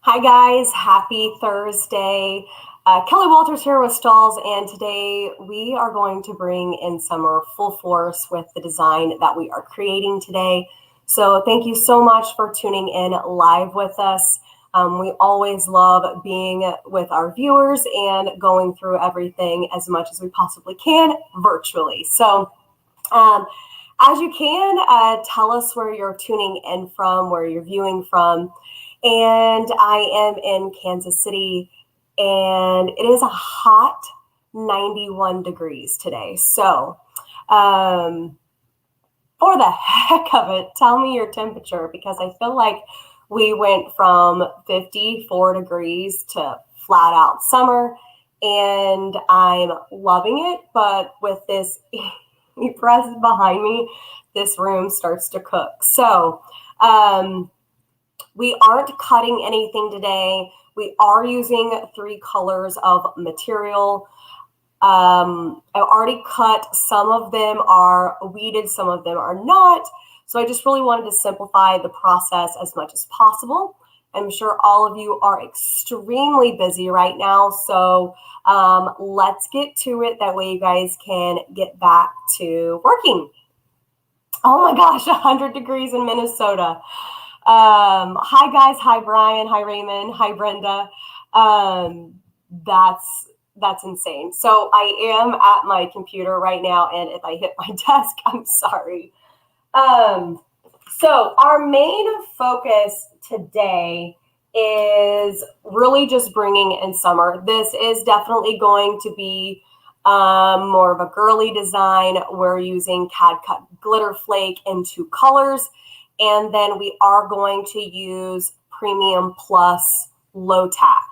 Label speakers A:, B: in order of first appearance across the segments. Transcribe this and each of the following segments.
A: Hi guys, happy Thursday. Kelly Walters here with Stalls, and today we are going to bring in summer full force with the design that we are creating today. So thank you so much for tuning in live with us. We always love being with our viewers and going through everything as much as we possibly can virtually. So as you can, tell us where you're tuning in from, where you're viewing from. And I am in Kansas City, and it is a hot 91 degrees today. So for the heck of it, tell me your temperature, because I feel like we went from 54 degrees to flat out summer, and I'm loving it. But with this press behind me, this room starts to cook. So we aren't cutting anything today. We are using 3 colors of material. I've already cut. Some of them are weeded, some of them are not. So I just really wanted to simplify the process as much as possible. I'm sure all of you are extremely busy right now. So let's get to it. That way you guys can get back to working. Oh my gosh, 100 degrees in Minnesota. Hi guys, hi Brian, hi Raymond, hi Brenda. That's insane. So I am at my computer right now, and if I hit my desk, I'm sorry. So our main focus today is really just bringing in summer. This is definitely going to be more of a girly design. We're using CAD cut glitter flake in 2 colors. And then we are going to use Premium Plus low tack.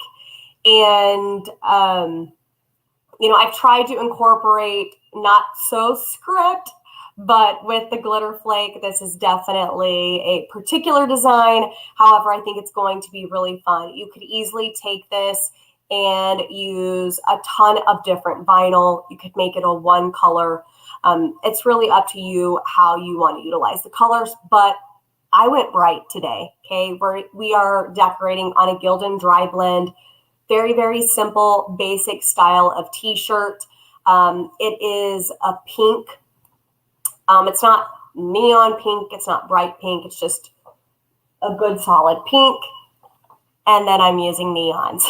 A: And, I've tried to incorporate not so script, but with the glitter flake, this is definitely a particular design. However, I think it's going to be really fun. You could easily take this and use a ton of different vinyl. You could make it a 1 color. It's really up to you how you want to utilize the colors, but I went bright today, okay? We are decorating on a Gildan dry blend. Very, very simple, basic style of t-shirt. It is a pink. It's not neon pink. It's not bright pink. It's just a good solid pink. And then I'm using neons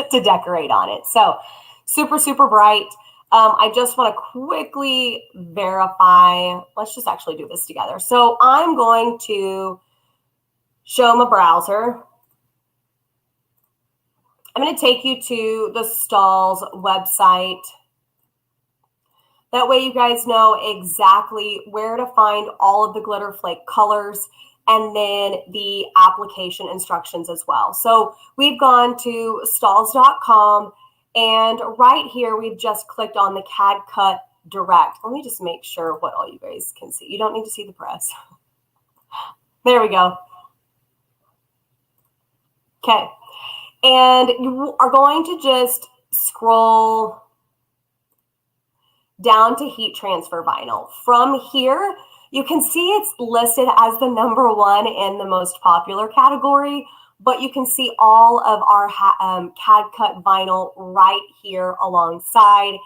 A: to decorate on it. So super, super bright. I just want to quickly verify. Let's just actually do this together. So I'm going to show my browser. I'm going to take you to the Stalls website. That way you guys know exactly where to find all of the glitter flake colors and then the application instructions as well. So we've gone to stalls.com. And right here, we've just clicked on the CAD Cut Direct. Let me just make sure what all you guys can see. You don't need to see the press. There we go. Okay. And you are going to just scroll down to heat transfer vinyl. From here, you can see it's listed as the #1 in the most popular category, but you can see all of our CAD cut vinyl right here alongside.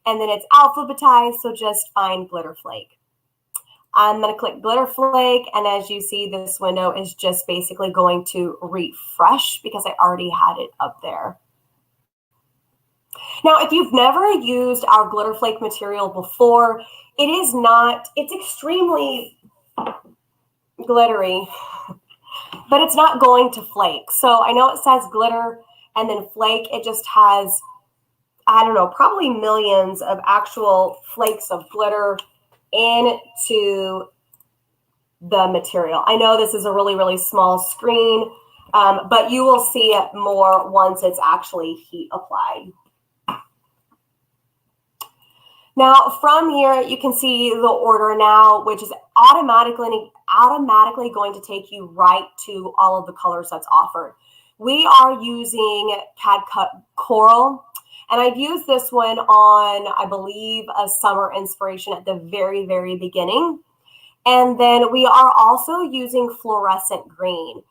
A: And then it's alphabetized, so just find glitter flake. I'm going to click glitter flake, and as you see, this window is just basically going to refresh because I already had it up there. Now, if you've never used our glitter flake material before, it's extremely glittery, but it's not going to flake. So I know it says glitter and then flake. It just has, I don't know, probably millions of actual flakes of glitter into the material. I know this is a really, really small screen, but you will see it more once it's actually heat applied. Now, from here, you can see the order now, which is automatically going to take you right to all of the colors that's offered. We are using CAD Cut Coral, and I've used this one on, I believe, a summer inspiration at the very, very beginning. And then we are also using fluorescent green.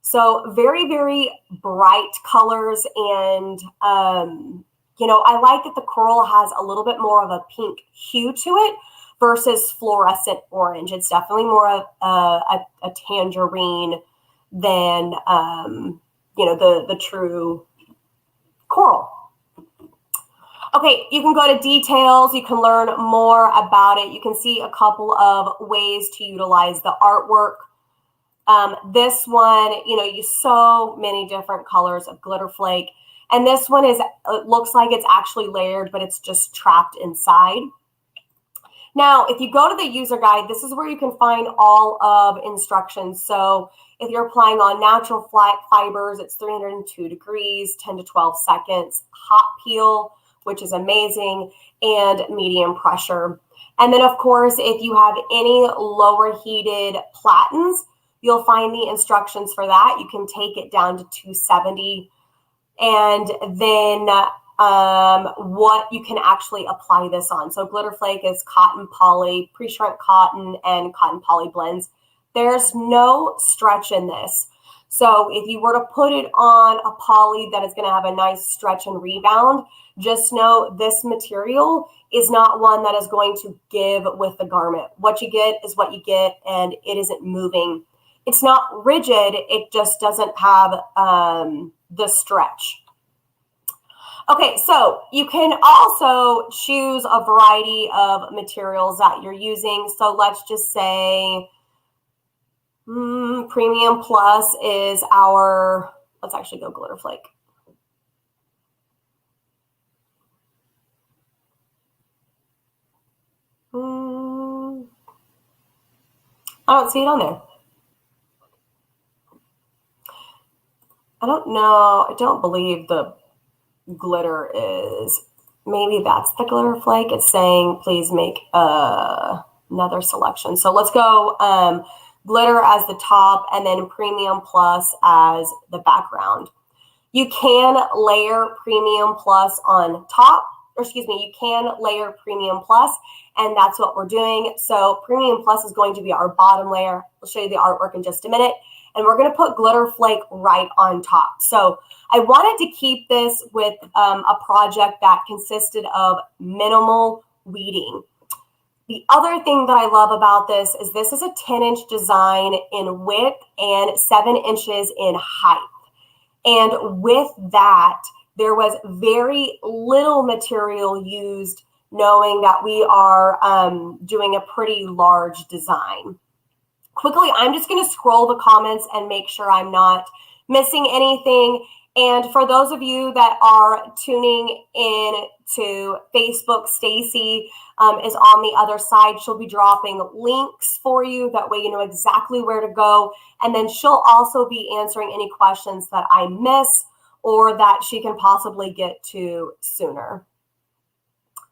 A: So very, very bright colors. And, I like that the coral has a little bit more of a pink hue to it versus fluorescent orange. It's definitely more of a tangerine than, the true coral. Okay, you can go to details. You can learn more about it. You can see a couple of ways to utilize the artwork. This one, you use so many different colors of glitter flake. And this one it looks like it's actually layered, but it's just trapped inside. Now, if you go to the user guide, this is where you can find all of instructions. So if you're applying on natural fibers, it's 302 degrees, 10 to 12 seconds, hot peel, which is amazing, and medium pressure. And then, of course, if you have any lower heated platens, you'll find the instructions for that. You can take it down to 270. And then what you can actually apply this on. So glitter flake is cotton poly, pre-shrunk cotton, and cotton poly blends. There's no stretch in this. So if you were to put it on a poly that is going to have a nice stretch and rebound, just know this material is not one that is going to give with the garment. What you get is what you get, and it isn't moving. It's not rigid. It just doesn't have the stretch. Okay, so you can also choose a variety of materials that you're using. So let's just say Premium Plus is our, let's actually go glitter flake. I don't see it on there. I don't know. I don't believe the glitter is, maybe that's the glitter flake. It's saying please make another selection. So let's go glitter as the top and then Premium Plus as the background. You can layer Premium Plus on top, or excuse me, you can layer Premium Plus, and that's what we're doing. So Premium Plus is going to be our bottom layer. I'll show you the artwork in just a minute. And we're going to put glitter flake right on top. So I wanted to keep this with a project that consisted of minimal weeding. The other thing that I love about this is a 10-inch design in width and 7 inches in height. And with that, there was very little material used, knowing that we are doing a pretty large design. Quickly, I'm just going to scroll the comments and make sure I'm not missing anything. And for those of you that are tuning in to Facebook, Stacy is on the other side. She'll be dropping links for you. That way you know exactly where to go. And then she'll also be answering any questions that I miss or that she can possibly get to sooner.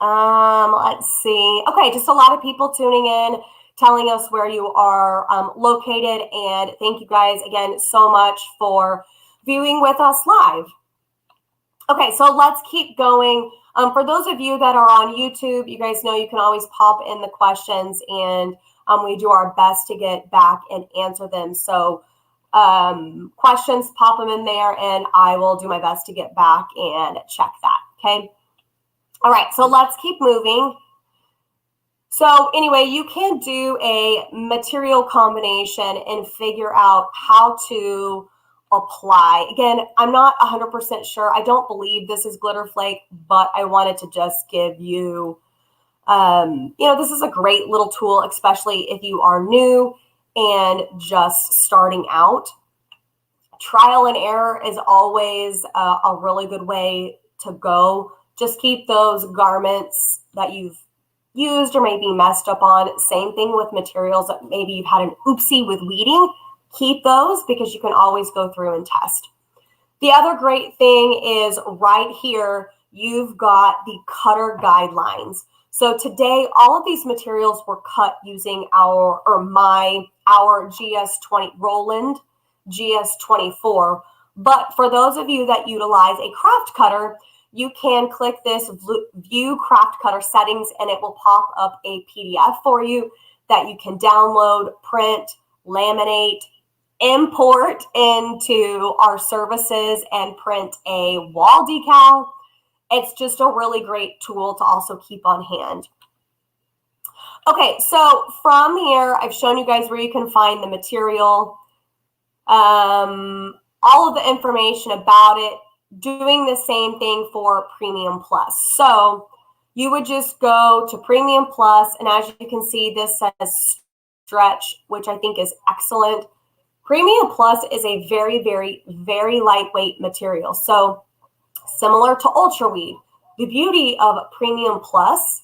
A: Let's see. Okay, just a lot of people tuning in, telling us where you are located. And thank you guys again so much for viewing with us live. Okay, so let's keep going. For those of you that are on YouTube, you guys know you can always pop in the questions, and we do our best to get back and answer them. So questions, pop them in there, and I will do my best to get back and check that, okay? All right, so let's keep moving. So anyway, you can do a material combination and figure out how to apply. Again, I'm not 100% sure. I don't believe this is glitter flake, but I wanted to just give you, this is a great little tool, especially if you are new and just starting out. Trial and error is always a really good way to go. Just keep those garments that you've used or maybe messed up on. Same thing with materials that maybe you've had an oopsie with weeding. Keep those because you can always go through and test. The other great thing is right here, you've got the cutter guidelines. So today, all of these materials were cut using our GS20 Roland GS24. But for those of you that utilize a craft cutter, you can click this view craft cutter settings and it will pop up a PDF for you that you can download, print, laminate, import into our services and print a wall decal. It's just a really great tool to also keep on hand. Okay, so from here, I've shown you guys where you can find the material, all of the information about it, doing the same thing for Premium Plus. So you would just go to Premium Plus, and as you can see, this says stretch, which I think is excellent. Premium Plus is a very, very, very lightweight material. So similar to Ultra Weave, the beauty of Premium Plus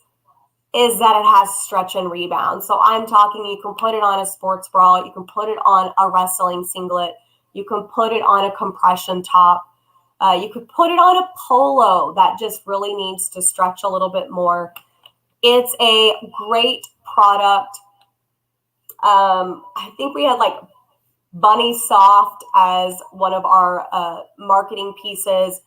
A: is that it has stretch and rebound. So I'm talking, you can put it on a sports bra, you can put it on a wrestling singlet, you can put it on a compression top, you could put it on a polo that just really needs to stretch a little bit more. It's a great product. I think we had like Bunny Soft as one of our marketing pieces.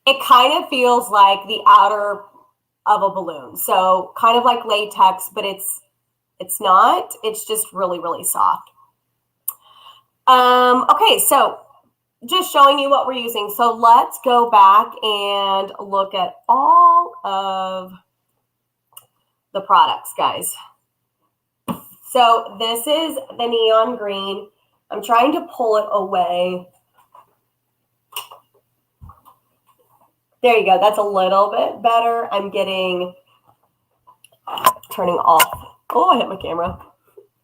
A: It kind of feels like the outer of a balloon. So kind of like latex, but it's not. It's just really, really soft. Okay, so just showing you what we're using. So let's go back and look at all of the products, guys. So this is the neon green. I'm trying to pull it away. There you go. That's a little bit better. I'm turning off. Oh, I hit my camera.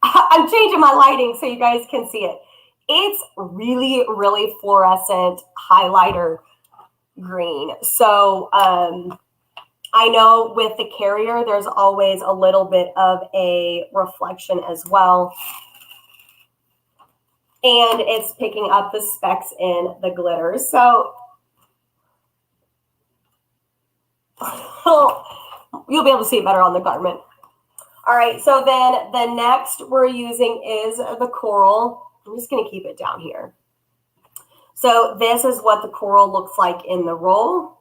A: I'm changing my lighting so you guys can see it. It's really, really fluorescent highlighter green. So I know with the carrier, there's always a little bit of a reflection as well. And it's picking up the specks in the glitters. So you'll be able to see it better on the garment. All right, so then the next we're using is the coral. I'm just going to keep it down here. So this is what the coral looks like in the roll.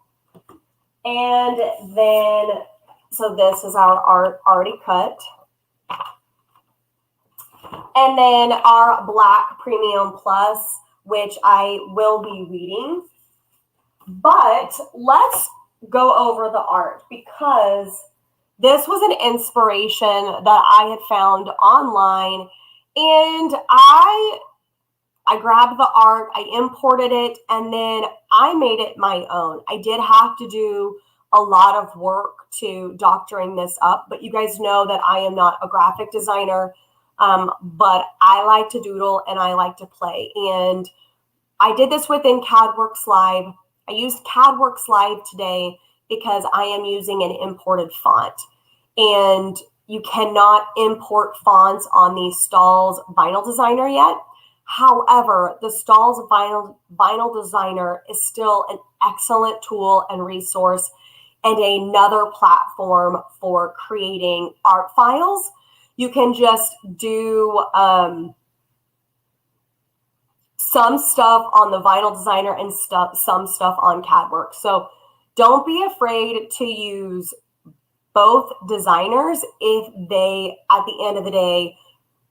A: And then, so this is our art already cut. And then our black Premium Plus, which I will be reading. But let's go over the art, because this was an inspiration that I had found online, and I grabbed the art, I imported it, and then I made it my own. I did have to do a lot of work to doctoring this up, but you guys know that I am not a graphic designer, but I like to doodle and I like to play. And I did this within CADWorks Live. I used CADWorks Live today because I am using an imported font. And you cannot import fonts on the Stahl's Vinyl Designer yet. However, the Stahl's Vinyl Designer is still an excellent tool and resource, and another platform for creating art files. You can just do some stuff on the Vinyl Designer and some stuff on CADWorks. So don't be afraid to use both designers if they, at the end of the day,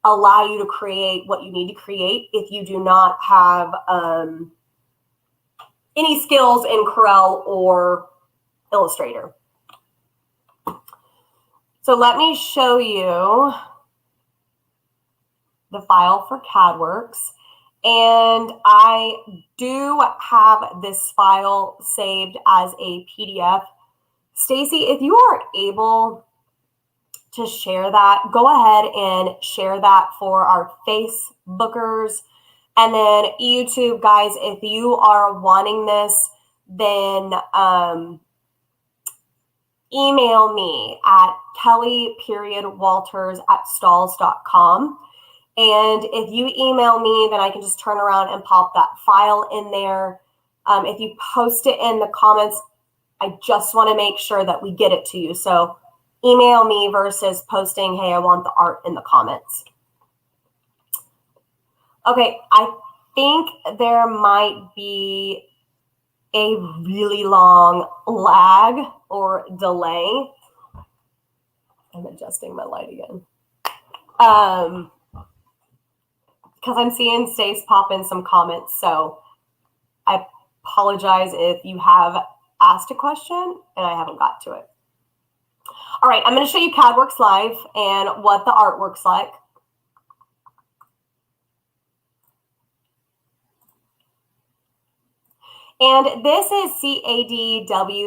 A: allow you to create what you need to create if you do not have any skills in Corel or Illustrator. So let me show you the file for CADWorks. And I do have this file saved as a PDF. Stacy, if you are able to share that, go ahead and share that for our Facebookers. And then YouTube, guys, if you are wanting this, then email me at kelly.walters@stahls.com. And if you email me, then I can just turn around and pop that file in there. If you post it in the comments, I just want to make sure that we get it to you. So email me versus posting, hey, I want the art in the comments. Okay, I think there might be a really long lag or delay. I'm adjusting my light again. because I'm seeing Stace pop in some comments, so I apologize if you have asked a question and I haven't got to it. All right, I'm going to show you CADWorks Live and what the art looks like. And this is CADWORX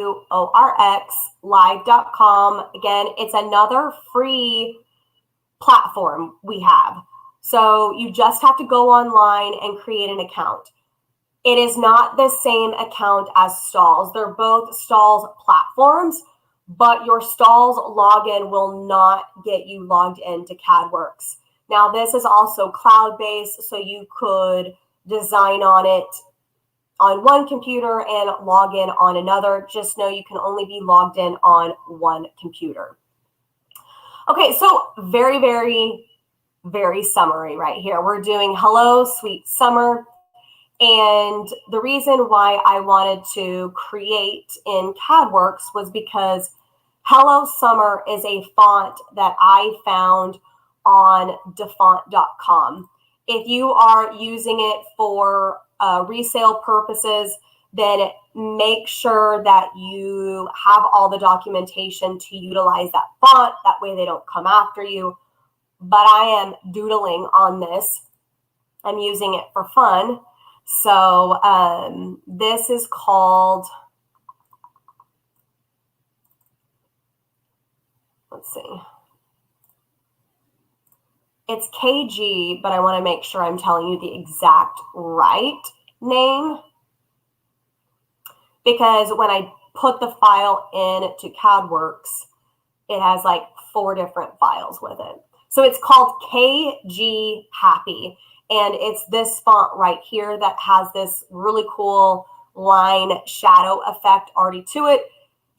A: live.com. Again, it's another free platform we have. So you just have to go online and create an account. It is not the same account as Stalls. They're both Stalls platforms, but your Stalls login will not get you logged into CADWorks. Now, this is also cloud-based, so you could design on it on one computer and log in on another. Just know you can only be logged in on one computer. Okay, so very, very, very summary right here. We're doing Hello, Sweet Summer. And the reason why I wanted to create in CADWorks was because Hello Summer is a font that I found on defont.com. If you are using it for resale purposes, then make sure that you have all the documentation to utilize that font. That way they don't come after you. But I am doodling on this. I'm using it for fun. So this is called, let's see. It's KG, but I want to make sure I'm telling you the exact right name, because when I put the file into CADWorks, it has like 4 different files with it. So it's called KG Happy, and it's this font right here that has this really cool line shadow effect already to it.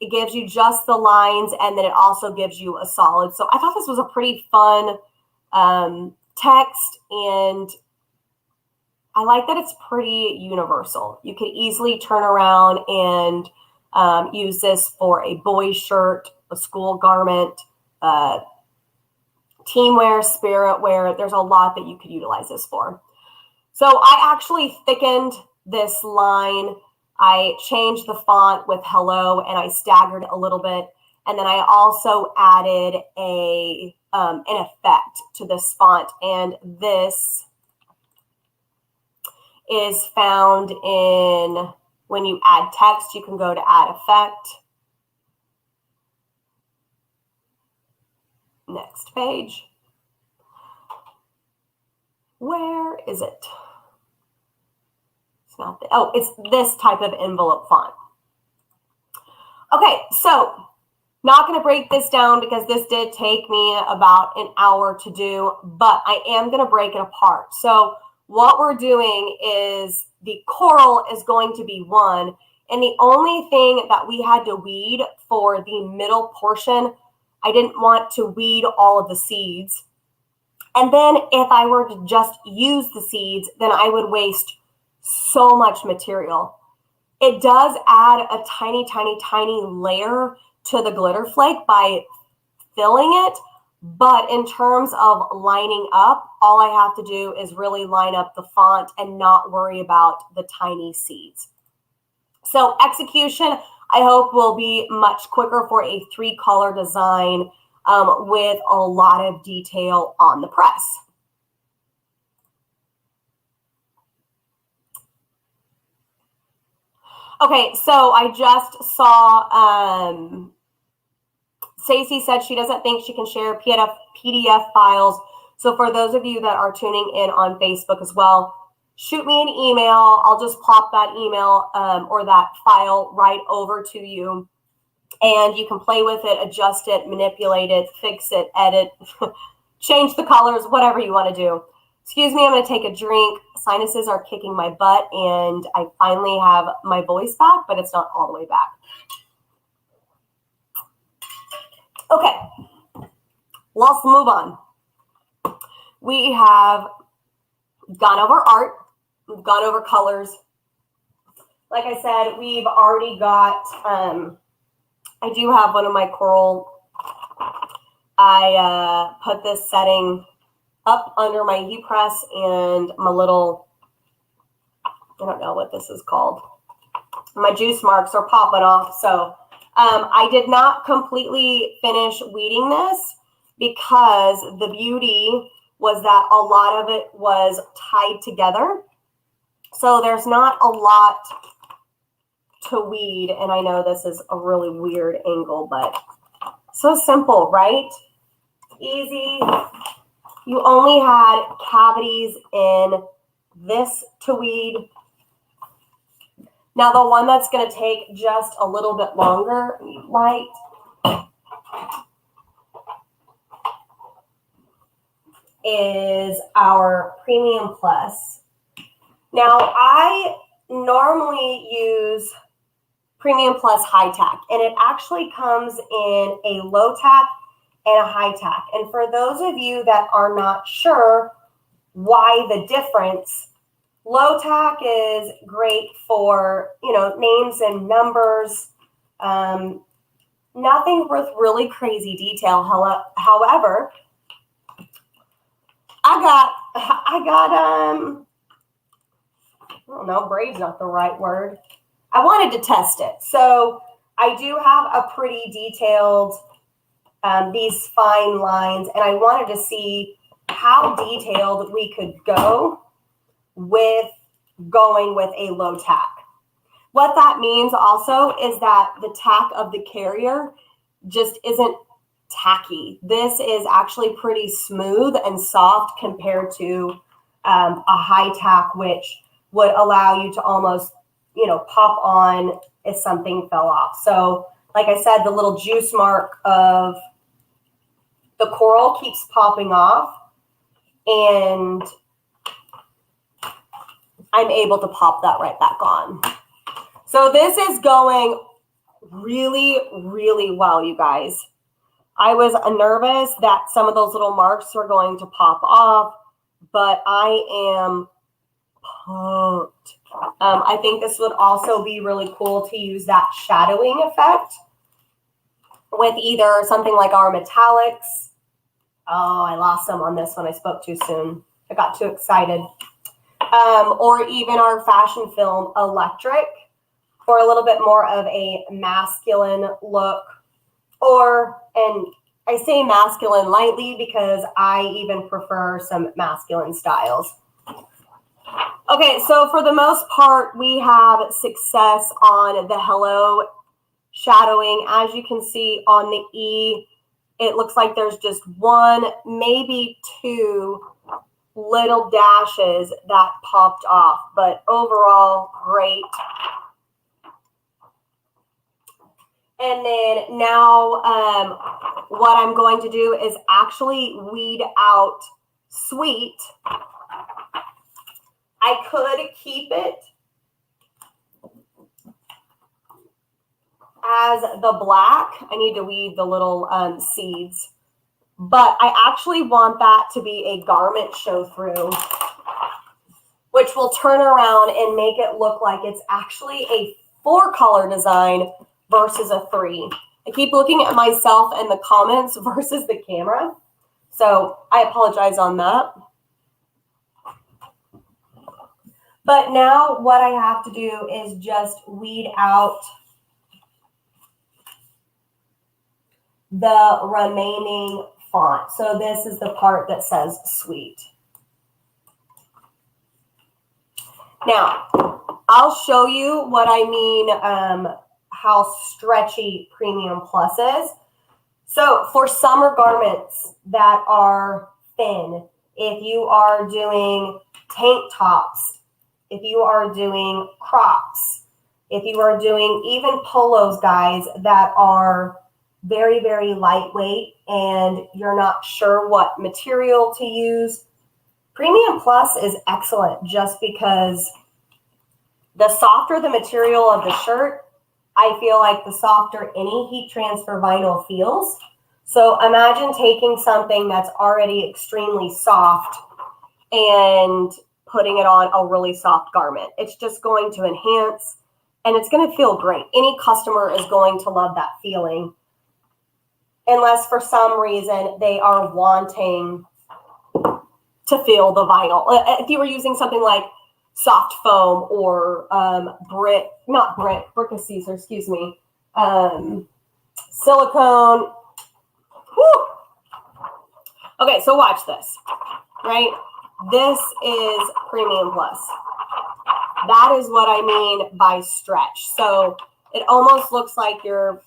A: It gives you just the lines, and then it also gives you a solid. So I thought this was a pretty fun text, and I like that it's pretty universal. You could easily turn around and use this for a boy's shirt, a school garment, team wear, spirit wear. There's a lot that you could utilize this for. So I actually thickened this line. I changed the font with hello, and I staggered a little bit. And then I also added an effect to this font, and this is found in, when you add text, you can go to add effect. Next page. Where is it? It's not the, oh, it's this type of envelope font. Okay, so not going to break this down because this did take me about an hour to do, but I am going to break it apart. So what we're doing is the coral is going to be 1, and the only thing that we had to weed for the middle portion, I didn't want to weed all of the seeds. And then if I were to just use the seeds, then I would waste so much material. It does add a tiny, tiny, tiny layer to the glitter flake by filling it. But in terms of lining up, all I have to do is really line up the font and not worry about the tiny seeds. So execution, I hope, will be much quicker for a 3-color design with a lot of detail on the press. Okay, so I just saw Stacey said she doesn't think she can share PDF files. So for those of you that are tuning in on Facebook as well, shoot me an email. I'll just pop that email or that file right over to you. And you can play with it, adjust it, manipulate it, fix it, edit, change the colors, whatever you want to do. Excuse me, I'm going to take a drink. Sinuses are kicking my butt, and I finally have my voice back, but it's not all the way back. Okay, let's move on. We have gone over art. We've gone over colors. Like I said, we've already got, I do have one of my coral. I put this setting up under my heat press and my little, I don't know what this is called. My juice marks are popping off. So I did not completely finish weeding this because the beauty was that a lot of it was tied together. So there's not a lot to weed. And I know this is a really weird angle, but so simple, right? Easy. You only had cavities in this to weed. Now the one that's going to take just a little bit longer, light, is our Premium Plus. Now I normally use Premium Plus High Tack, and it actually comes in a low tack and a high tack. And for those of you that are not sure why the difference, low tack is great for, names and numbers, nothing with really crazy detail. However, I don't know, braid's not the right word. I wanted to test it. So I do have a pretty detailed, these fine lines, and I wanted to see how detailed we could go with going with a low tack. What that means also is that the tack of the carrier just isn't tacky. This is actually pretty smooth and soft compared to a high tack, which would allow you to almost, pop on if something fell off. So like I said, the little juice mark of the coral keeps popping off, and I'm able to pop that right back on. So this is going really, really well, you guys. I was nervous that some of those little marks were going to pop off, but I am pumped. I think this would also be really cool to use that shadowing effect with either something like our metallics. Oh, I lost some on this one. I spoke too soon. I got too excited. Or even our fashion film electric for a little bit more of a masculine look. And I say masculine lightly because I even prefer some masculine styles. Okay, so for the most part, we have success on the hello shadowing. As you can see on the E, it looks like there's just one, maybe two little dashes that popped off, but overall, great. And then now what I'm going to do is actually weed out sweet. I could keep it as the black. I need to weed the little seeds. But I actually want that to be a garment show through, which will turn around and make it look like it's actually a 4-color design versus a 3. I keep looking at myself in the comments versus the camera, so I apologize on that. But now what I have to do is just weed out the remaining font. So this is the part that says sweet. Now, I'll show you what I mean, how stretchy Premium Plus is. So for summer garments that are thin, if you are doing tank tops, if you are doing crops, if you are doing even polos, guys, that are very, very lightweight and you're not sure what material to use, Premium Plus is excellent just because the softer the material of the shirt, I feel like the softer any heat transfer vinyl feels. So imagine taking something that's already extremely soft and putting it on a really soft garment. It's just going to enhance, and it's going to feel great. Any customer is going to love that feeling, unless for some reason they are wanting to feel the vinyl. If you were using something like soft foam or brick of Caesar, excuse me, silicone. Whew. Okay, so watch this, right? This is Premium Plus. That is what I mean by stretch. So it almost looks like you're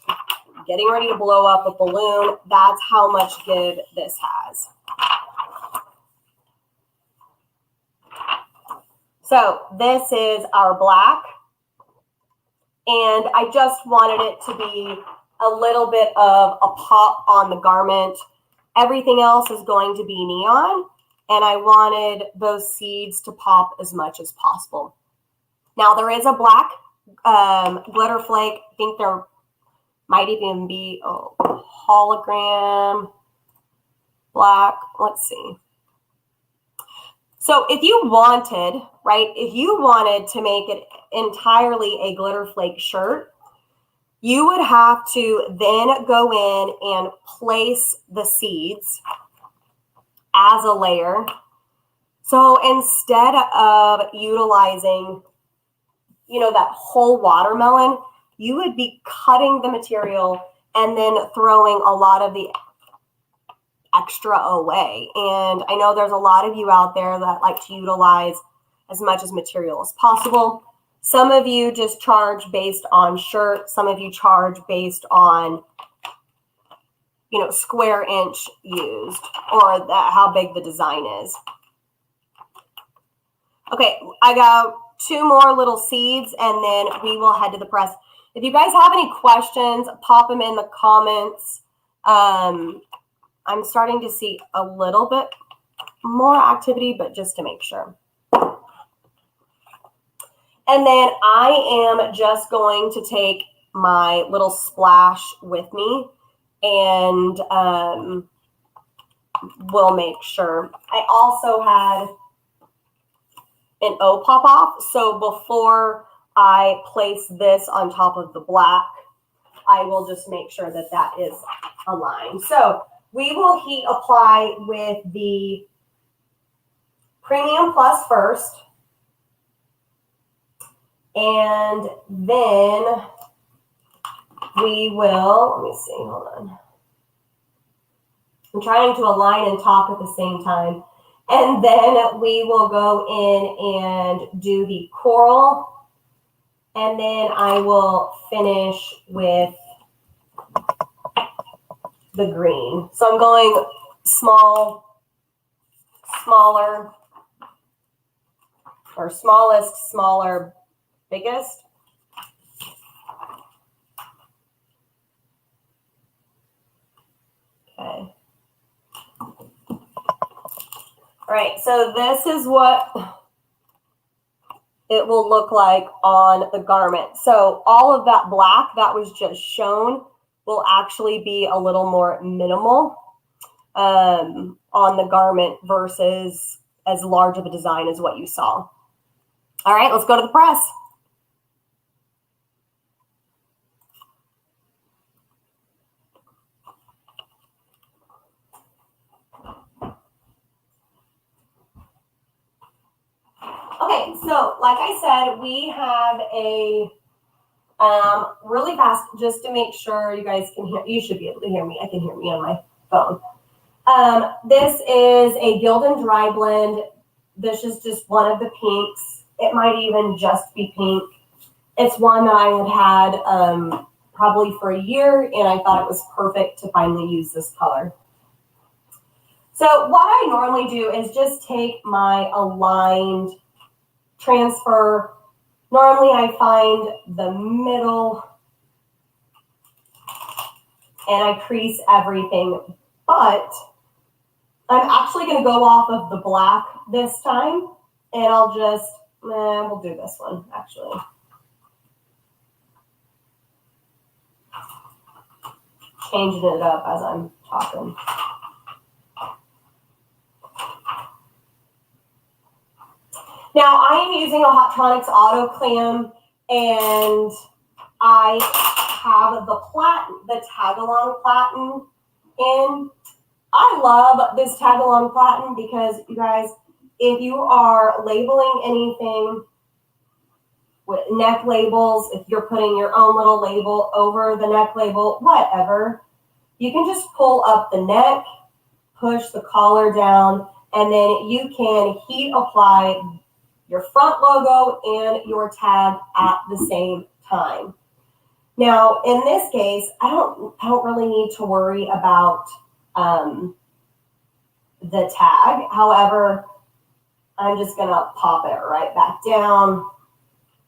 A: getting ready to blow up a balloon. That's how much give this has. So this is our black, and I just wanted it to be a little bit of a pop on the garment. Everything else is going to be neon, and I wanted those seeds to pop as much as possible. Now there is a black glitter flake. I think there might even be a hologram black. Let's see. So if you wanted, right, if you wanted to make it entirely a glitter flake shirt, you would have to then go in and place the seeds as a layer. So instead of utilizing, you know, that whole watermelon, you would be cutting the material and then throwing a lot of the extra away. And I know there's a lot of you out there that like to utilize as much as material as possible. Some of you just charge based on shirt. Some of you charge based on, you know, square inch used or how big the design is. Okay, I got 2 more little seeds and then we will head to the press. If you guys have any questions, pop them in the comments. I'm starting to see a little bit more activity, but just to make sure. And then I am just going to take my little splash with me and we'll make sure. I also had an O pop off. So before I place this on top of the black, I will just make sure that that is aligned. So we will heat apply with the Premium Plus first. And then we will, let me see, hold on. I'm trying to align and talk at the same time. And then we will go in and do the coral. And then I will finish with the green. So I'm going smaller, or smallest, smaller, biggest. Okay. All right, so this is what it will look like on the garment. So all of that black that was just shown will actually be a little more minimal on the garment versus as large of a design as what you saw. All right, let's go to the press. Okay, so like I said, we have a really fast, just to make sure you guys can hear, you should be able to hear me. I can hear me on my phone. This is a Gildan dry blend. This is just one of the pinks. It might even just be pink. It's one that I had probably for a year, and I thought it was perfect to finally use this color. So what I normally do is just take my aligned transfer. Normally I find the middle and I crease everything, but I'm actually going to go off of the black this time, and I'll just, we'll do this one actually. Changing it up as I'm talking. Now I am using a Hotronix Auto Clam, and I have the tag along platen in. I love this tag along platen because, you guys, if you are labeling anything with neck labels, if you're putting your own little label over the neck label, whatever, you can just pull up the neck, push the collar down, and then you can heat apply your front logo and your tag at the same time. Now, in this case, I don't really need to worry about the tag. However, I'm just gonna pop it right back down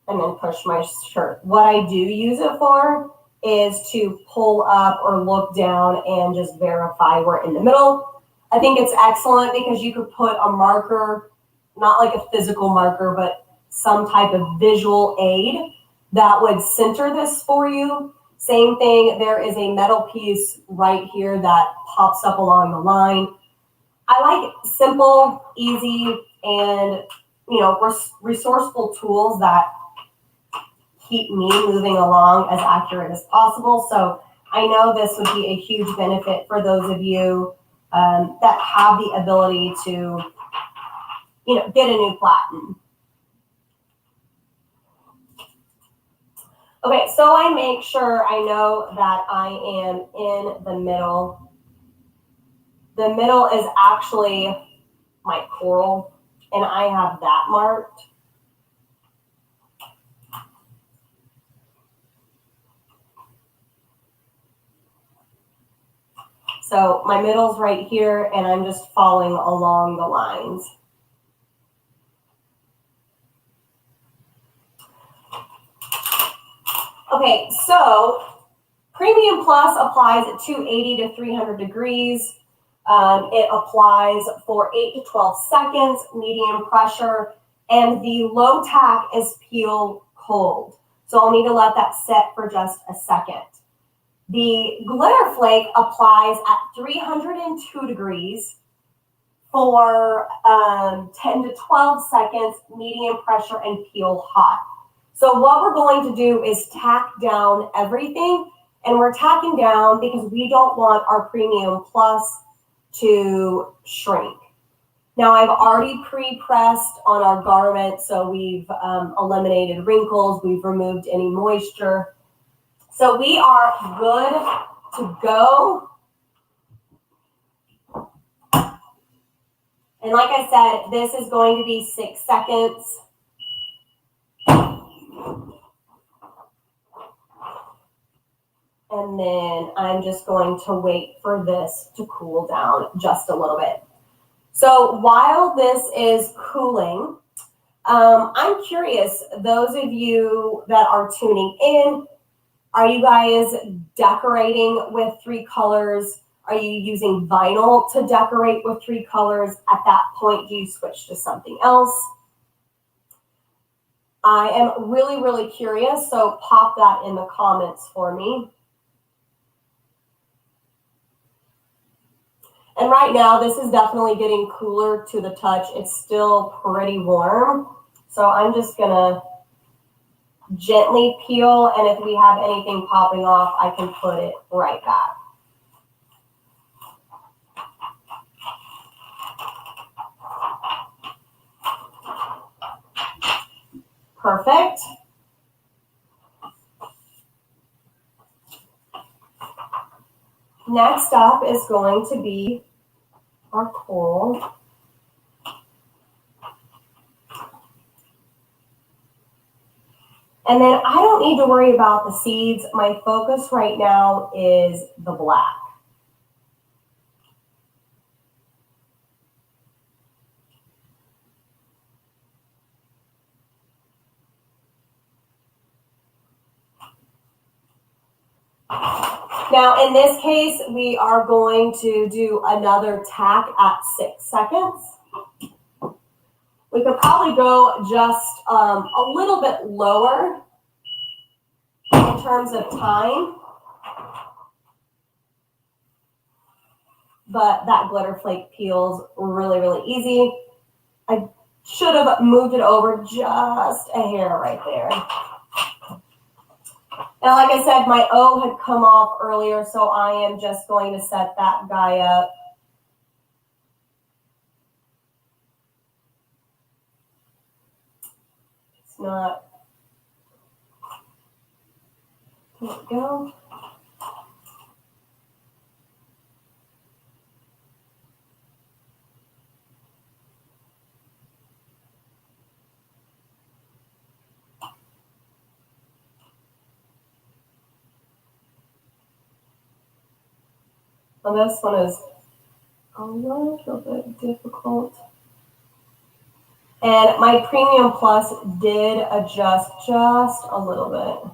A: and then push my shirt. What I do use it for is to pull up or look down and just verify we're in the middle. I think it's excellent because you could put a marker, not like a physical marker, but some type of visual aid that would center this for you. Same thing, there is a metal piece right here that pops up along the line. I like simple, easy, and resourceful tools that keep me moving along as accurate as possible. So I know this would be a huge benefit for those of you that have the ability to, get a new platen. Okay, so I make sure I know that I am in the middle. The middle is actually my coral, and I have that marked. So my middle's right here, and I'm just following along the lines. Okay, so Premium Plus applies at 280 to 300 degrees. It applies for 8 to 12 seconds, medium pressure, and the low tack is peel cold. So I'll need to let that set for just a second. The glitter flake applies at 302 degrees for 10 to 12 seconds, medium pressure, and peel hot. So what we're going to do is tack down everything, and we're tacking down because we don't want our Premium Plus to shrink. Now I've already pre-pressed on our garment, so we've eliminated wrinkles, we've removed any moisture. So we are good to go. And like I said, this is going to be 6 seconds. And then I'm just going to wait for this to cool down just a little bit. So while this is cooling, I'm curious, those of you that are tuning in, are you guys decorating with 3 colors? Are you using vinyl to decorate with 3 colors? At that point, do you switch to something else? I am really, really curious, so pop that in the comments for me. And right now, this is definitely getting cooler to the touch. It's still pretty warm. So I'm just gonna gently peel, and if we have anything popping off, I can put it right back. Perfect. Next up is going to be our coral. And then I don't need to worry about the seeds. My focus right now is the black. Now, in this case, we are going to do another tack at 6 seconds. We could probably go just a little bit lower in terms of time. But that glitter flake peels really, really easy. I should have moved it over just a hair right there. Now, like I said, my O had come off earlier, so I am just going to set that guy up not. There we go. Well, this one is a little bit difficult. And my Premium Plus did adjust just a little bit.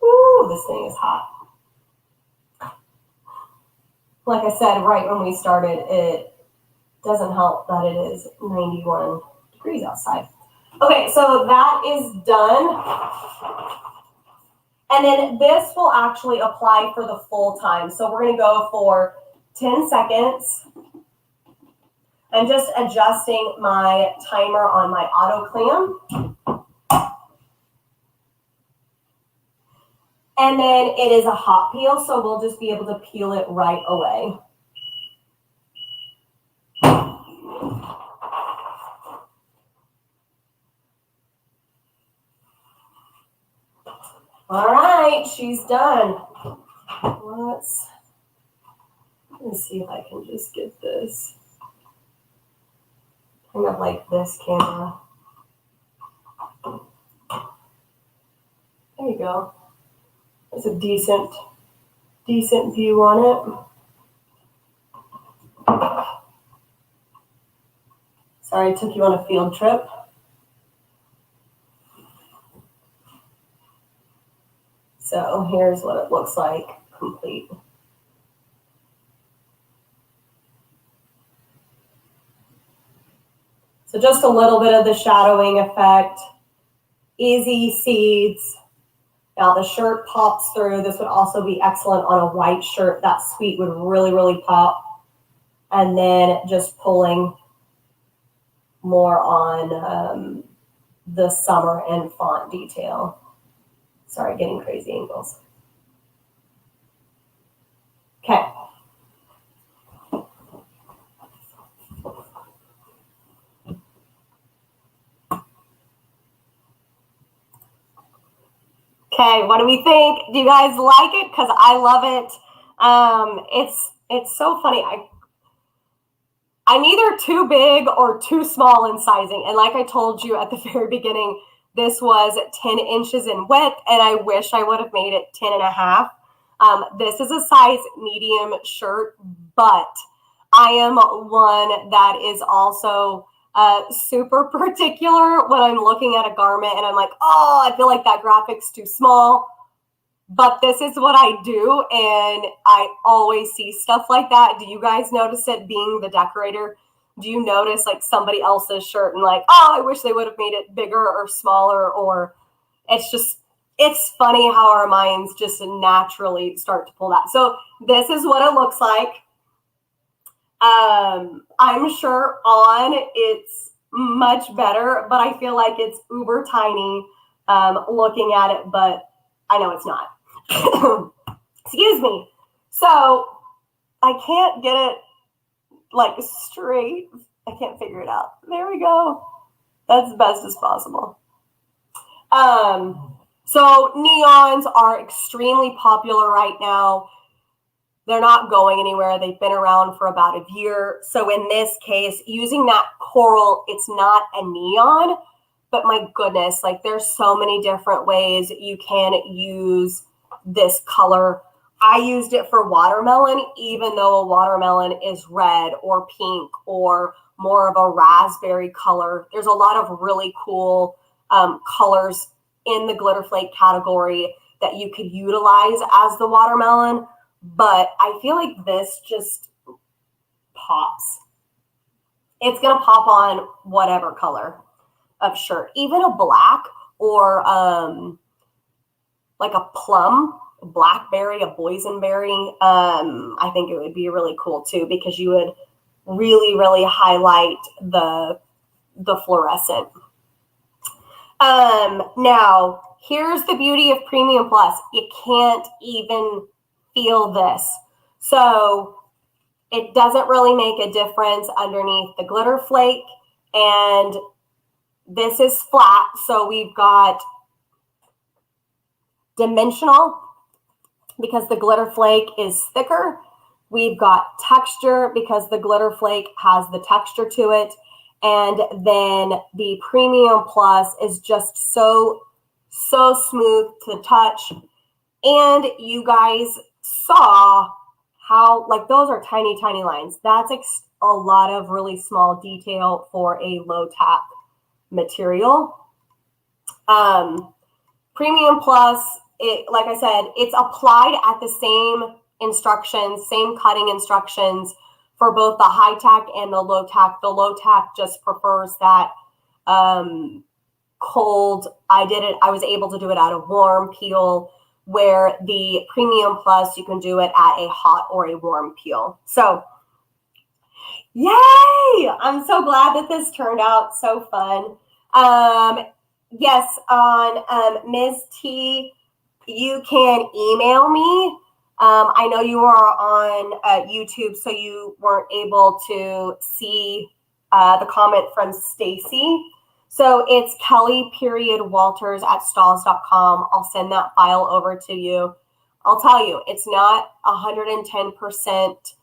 A: Ooh, this thing is hot. Like I said, right when we started, it doesn't help that it is 91 degrees outside. Okay, so that is done. And then this will actually apply for the full time. So we're going to go for 10 seconds. I'm just adjusting my timer on my auto clam. And then it is a hot peel, so we'll just be able to peel it right away. All right, she's done. Let's see if I can just get this kind of like this camera. There you go. There's a decent view on it. Sorry, I took you on a field trip. So here's what it looks like complete. So just a little bit of the shadowing effect. Easy seeds. Now the shirt pops through. This would also be excellent on a white shirt. That sweet would really, really pop. And then just pulling more on the summer and font detail. Sorry, getting crazy angles. Okay. Okay, what do we think? Do you guys like it? Because I love it. It's so funny. I'm either too big or too small in sizing. And like I told you at the very beginning, this was 10 inches in width, and I wish I would have made it 10 and a half. This is a size medium shirt, but I am one that is also super particular when I'm looking at a garment and I'm like, oh, I feel like that graphic's too small. But this is what I do, and I always see stuff like that. Do you guys notice it, being the decorator? Do you notice like somebody else's shirt and like, oh, I wish they would have made it bigger or smaller? Or it's funny how our minds just naturally start to pull that. So this is what it looks like. I'm sure on it's much better, but I feel like it's uber tiny looking at it, but I know it's not. Excuse me. So I can't get it like straight. I can't figure it out. There we go. That's the best as possible. So neons are extremely popular right now. They're not going anywhere. They've been around for about a year. So in this case, using that coral, it's not a neon, but my goodness, like there's so many different ways you can use this color. I used it for watermelon, even though a watermelon is red or pink or more of a raspberry color. There's a lot of really cool colors in the glitter flake category that you could utilize as the watermelon. But I feel like this just pops. It's going to pop on whatever color of shirt, even a black or like a plum, a blackberry, a boysenberry. I think it would be really cool too, because you would really, really highlight the fluorescent. Now, here's the beauty of Premium Plus. You can't even feel this. So it doesn't really make a difference underneath the glitter flake. And this is flat. So we've got dimensional because the glitter flake is thicker. We've got texture because the glitter flake has the texture to it. And then the Premium Plus is just so smooth to touch. And you guys saw how, like, those are tiny, tiny lines. That's a lot of really small detail for a low tap material. Premium Plus, like I said, it's applied at the same instructions, same cutting instructions for both the high tack and the low tack. The low tack just prefers that cold. I was able to do it at a warm peel, where the Premium Plus, you can do it at a hot or a warm peel. So, yay! I'm so glad that this turned out so fun. Yes, on Ms. T, you can email me. I know you are on YouTube, so you weren't able to see the comment from Stacy. So it's Kelly.Walters@stalls.com. I'll send that file over to you. I'll tell you, it's not 110%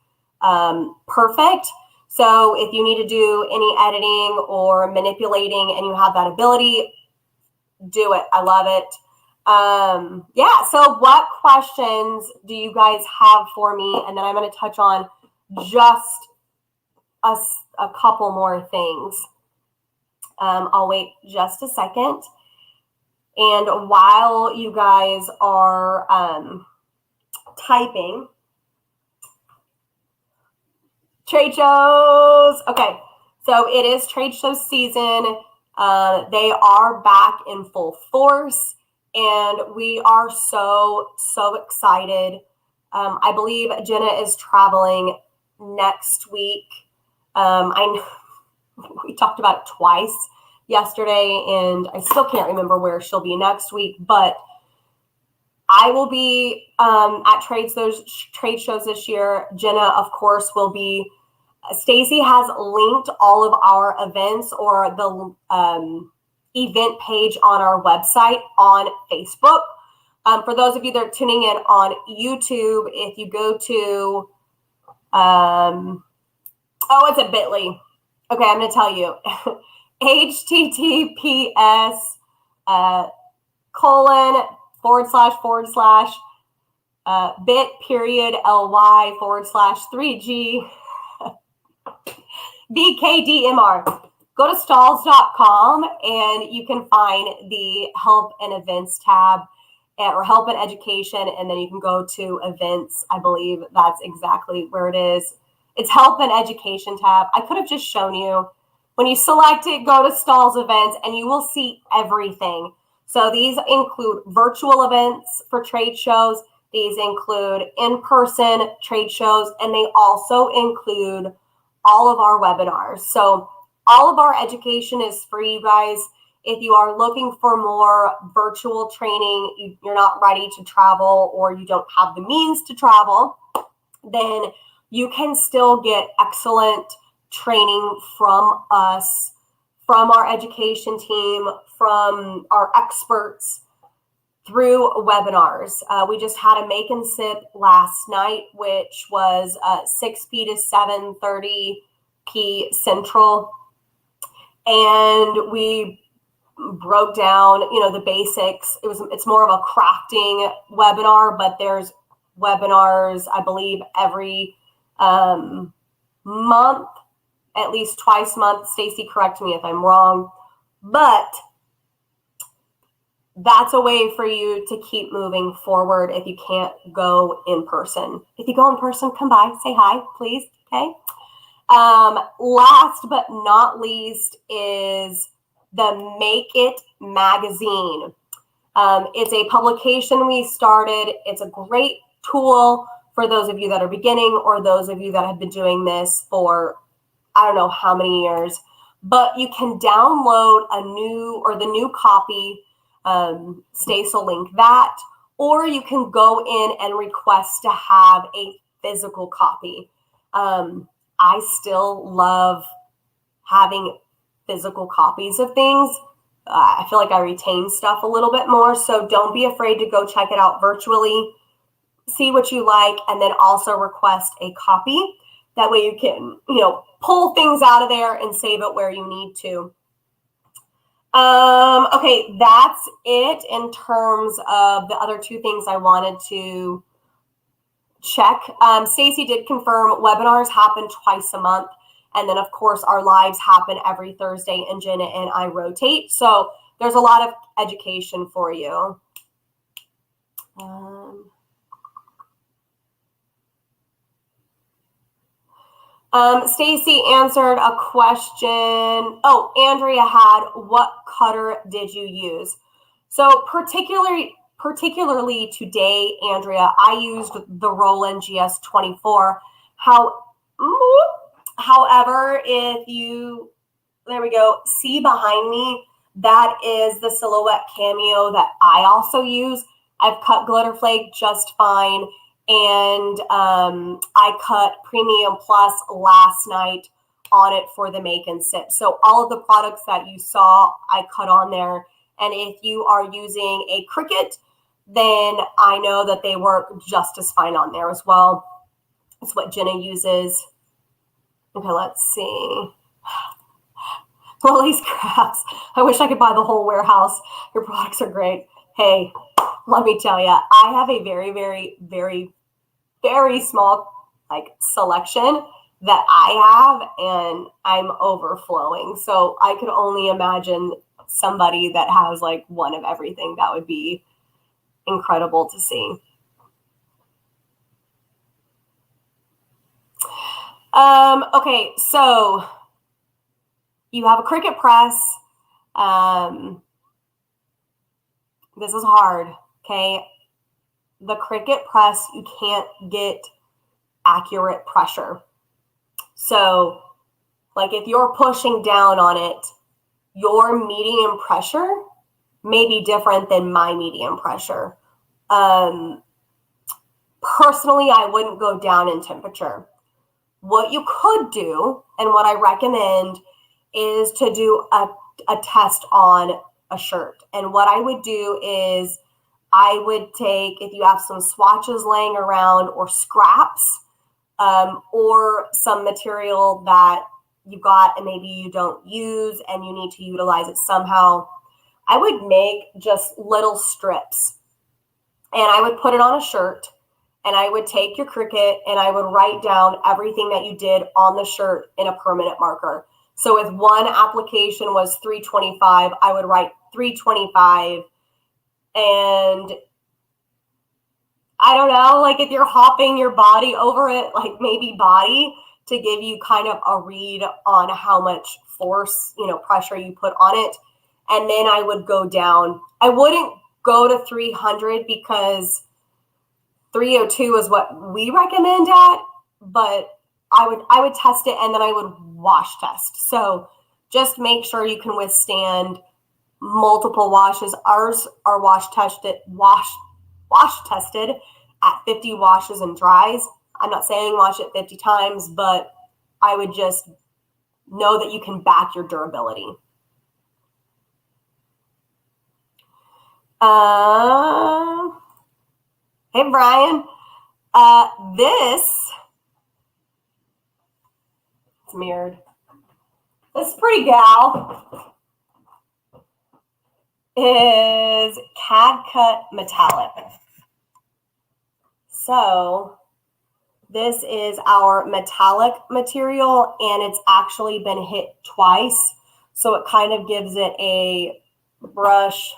A: perfect. So if you need to do any editing or manipulating and you have that ability, do it. I love it. Yeah, so what questions do you guys have for me? And then I'm going to touch on just a couple more things. I'll wait just a second. And while you guys are typing, trade shows. Okay, so it is trade show season. They are back in full force, and we are so excited. I believe Jenna is traveling next week. I know we talked about it twice yesterday, and I still can't remember where she'll be next week, but I will be at trade shows this year. Jenna, of course, will be. Stacy has linked all of our events or the event page on our website on Facebook. For those of you that are tuning in on YouTube, if you go to, it's a bit.ly. Okay, I'm going to tell you. https://bit.ly/3G VKDMR. Go to stalls.com and you can find the help and events tab or help and education, and then you can go to events. I believe that's exactly where it is. It's help and education tab. I could have just shown you. When you select it, go to Stalls events and you will see everything. So these include virtual events for trade shows. These include in-person trade shows, and they also include all of our webinars. So all of our education is free, you guys. If you are looking for more virtual training, you're not ready to travel, or you don't have the means to travel, then you can still get excellent training from us, from our education team, from our experts through webinars. We just had a make and sip last night, which was 6 p to 7:30 p Central. And we broke down, the basics. It's more of a crafting webinar, but there's webinars, I believe, every month, at least twice a month. Stacy, correct me if I'm wrong, but that's a way for you to keep moving forward if you can't go in person. If you go in person, come by, say hi, please, okay? Last but not least is the Make It magazine. It's a publication we started. It's a great tool for those of you that are beginning or those of you that have been doing this for I don't know how many years, but you can download the new copy. Stace will link that, or you can go in and request to have a physical copy. I still love having physical copies of things. I feel like I retain stuff a little bit more, so don't be afraid to go check it out virtually, see what you like, and then also request a copy. That way you can, pull things out of there and save it where you need to. Okay, that's it in terms of the other two things I wanted to check. Stacy did confirm webinars happen twice a month. And then, of course, our lives happen every Thursday, and Jenna and I rotate. So there's a lot of education for you. Stacy answered a question. Oh, Andrea had, what cutter did you use? So particularly today, Andrea, I used the Roland GS24. However, if you, there we go, see behind me, that is the Silhouette Cameo that I also use. I've cut Glitter Flake just fine. And I cut Premium Plus last night on it for the make and sip. So all of the products that you saw, I cut on there. And if you are using a Cricut, then I know that they work just as fine on there as well. That's what Jenna uses. Okay, let's see. Lily's Crafts. I wish I could buy the whole warehouse. Your products are great. Hey, let me tell you, I have a very, very, very, very small selection that I have, and I'm overflowing. So I could only imagine somebody that has one of everything. That would be incredible to see. Okay, so you have a Cricut press. This is hard, okay? The Cricut press, you can't get accurate pressure. So, if you're pushing down on it, your medium pressure may be different than my medium pressure. Personally, I wouldn't go down in temperature. What you could do, and what I recommend, is to do a test on a shirt. And what I would do is I would take, if you have some swatches laying around or scraps, or some material that you got and maybe you don't use and you need to utilize it somehow, I would make just little strips and I would put it on a shirt, and I would take your Cricut and I would write down everything that you did on the shirt in a permanent marker. So if one application was 325, I would write 325. And I don't know, if you're hopping your body over it, maybe body, to give you kind of a read on how much force, pressure you put on it. And then I would go down. I wouldn't go to 300 because 302 is what we recommend at, but I would test it and then I would wash test. So just make sure you can withstand multiple washes. Ours are wash tested at 50 washes and dries. I'm not saying wash it 50 times, but I would just know that you can back your durability. Hey, Brian. It's mirrored. This pretty gal is CAD Cut Metallic. So this is our metallic material, and it's actually been hit twice. So it kind of gives it a brush.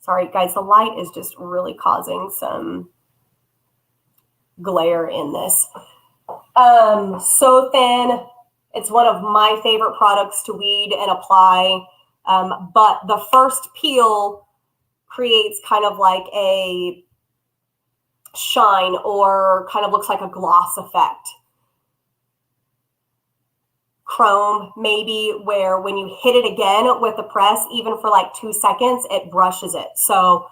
A: Sorry, guys, the light is just really causing some glare in this. So thin. It's one of my favorite products to weed and apply. But the first peel creates kind of like a shine, or kind of looks like a gloss effect. chrome maybe where when you hit it again with the press, even for like 2 seconds, it brushes it. So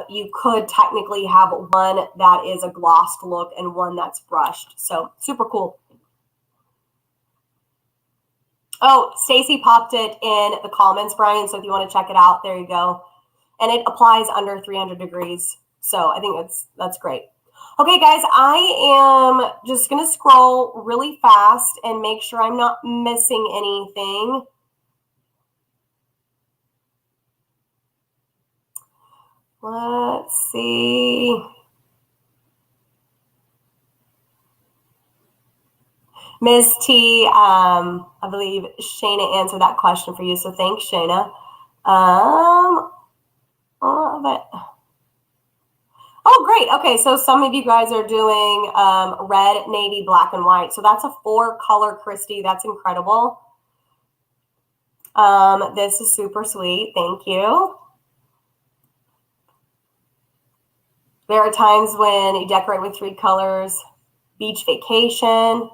A: you could technically have one that is a glossed look and one that's brushed. So super cool. Oh, Stacy popped it in the comments, Brian. So if you want to check it out, there you go. And it applies under 300 degrees. So I think that's great. Okay, guys, I am just going to scroll really fast and make sure I'm not missing anything. Let's see. Ms. T, I believe Shayna answered that question for you, so thanks, Shayna. Oh, great. Okay, so some of you guys are doing red, navy, black, and white. So that's a 4-color Christy. That's incredible. This is super sweet. Thank you. There are times when you decorate with 3 colors. Beach vacation.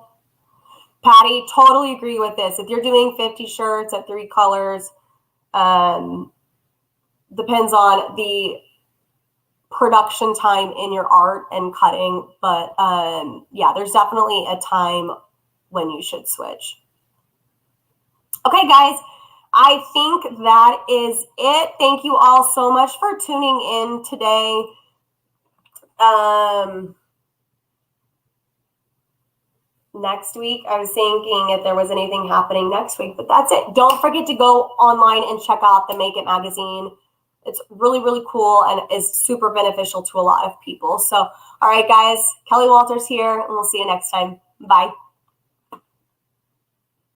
A: Patty, totally agree with this. If you're doing 50 shirts at 3 colors, depends on the production time in your art and cutting. But yeah, there's definitely a time when you should switch. Okay, guys, I think that is it. Thank you all so much for tuning in today. Next week, I was thinking if there was anything happening next week, but that's it. Don't forget to go online and check out the Make It magazine. It's really, really cool and is super beneficial to a lot of people. So, all right, guys, Kelly Walters here, and we'll see you next time. Bye.